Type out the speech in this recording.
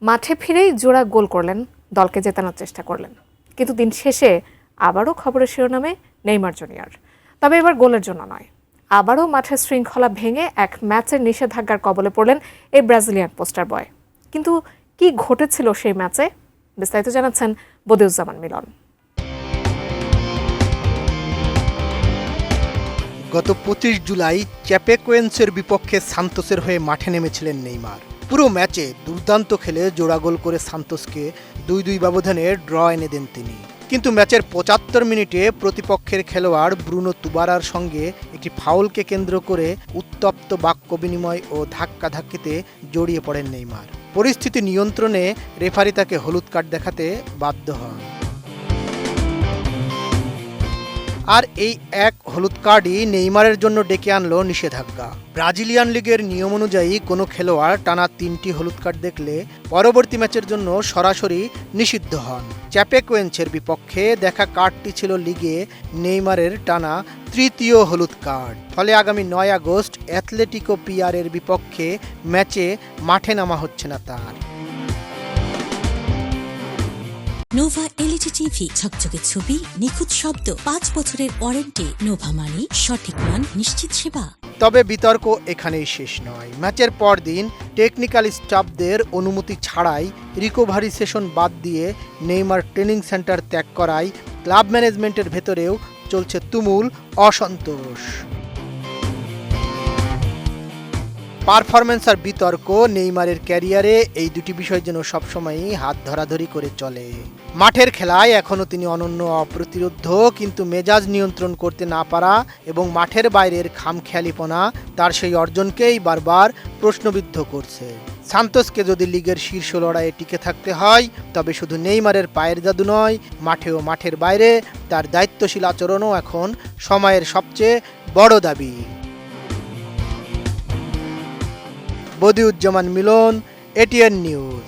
মাঠে ফিরেই জোড়া গোল করলেন, দলকে জেতানোর চেষ্টা করলেন, কিন্তু দিন শেষে আবারও খবরের শিরোনামে নেইমার জুনিয়র। তবে এবার গোলের জন্য নয়, আবারও মাঠের শৃঙ্খলা ভেঙে এক ম্যাচের নিষেধাজ্ঞার কবলে পড়লেন এই ব্রাজিলিয়ান পোস্টার বয়। কিন্তু কি ঘটেছিল সেই ম্যাচে, বিস্তারিত জানাচ্ছেন বদিউজ্জামান মিলন। গত ২৫ জুলাই চ্যাপেকোয়েন্সের বিপক্ষে সান্তোসের হয়ে মাঠে নেমেছিলেন নেইমার। পুরো ম্যাচে দুর্দান্ত খেলে জোড়া গোল করে সান্তোসকে ২-২ ব্যবধানে ড্র এনে দেন তিনি। কিন্তু ম্যাচের ৭৫ মিনিটে প্রতিপক্ষের খেলোয়াড় ব্রুনো তুবারার সঙ্গে একটি ফাউলকে কেন্দ্র করে উত্তপ্ত বাক্য বিনিময় ও ধাক্কাধাক্কিতে জড়িয়ে পড়েন নেইমার। পরিস্থিতি নিয়ন্ত্রণে রেফারি তাকে হলুদ কার্ড দেখাতে বাধ্য হন। আর এই এক হলুদ কার্ডই নেইমারের জন্য ডেকে আনলো নিষেধাজ্ঞা। ব্রাজিলিয়ান লিগের নিয়ম অনুযায়ী কোনো খেলোয়াড় টানা ৩টি হলুদ কার্ড দেখলে পরবর্তী ম্যাচের জন্য সরাসরি নিষিদ্ধ হন। চ্যাপেকোয়েন্সের বিপক্ষে দেখা কার্ডটি ছিল লিগে নেইমারের টানা তৃতীয় হলুদ কার্ড। ফলে আগামী ৯ আগস্ট অ্যাথলেটিকো পিআরের বিপক্ষে ম্যাচে মাঠে নামা হচ্ছে না তার। নোভা এলইডি টিভি, ঝকঝকে ছবি, নিখুঁত শব্দ, ৫ বছরের ওয়ারেন্টি। নোভা মানে সঠিক মান, নিশ্চিত সেবা। তবে বিতর্ক এখানেই শেষ নয়। ম্যাচের পর দিন টেকনিক্যাল স্টাফদের অনুমতি ছাড়াই রিকভারি সেশন বাদ দিয়ে নেইমার ট্রেনিং সেন্টার ত্যাগ করায় ক্লাব ম্যানেজমেন্টের ভেতরেও চলছে তুমুল অসন্তোষ। পারফরম্যান্স আর বিতর্ক নেইমারের ক্যারিয়ারে এই দুটি বিষয় যেন সবসময়ই হাত ধরাধরি করে চলে। মাঠের খেলায় এখনও তিনি অনন্য, অপ্রতিরোধ্য, কিন্তু মেজাজ নিয়ন্ত্রণ করতে না পারা এবং মাঠের বাইরের খামখেয়ালিপনা তার সেই অর্জনকেই বারবার প্রশ্নবিদ্ধ করছে। সান্তোসকে যদি লিগের শীর্ষ লড়াইয়ে টিকে থাকতে হয়, তবে শুধু নেইমারের পায়ের জাদু নয়, মাঠে ও মাঠের বাইরে তার দায়িত্বশীল আচরণও এখন সময়ের সবচেয়ে বড় দাবি। বদিউজ্জামান মিলন, এটিএন নিউজ।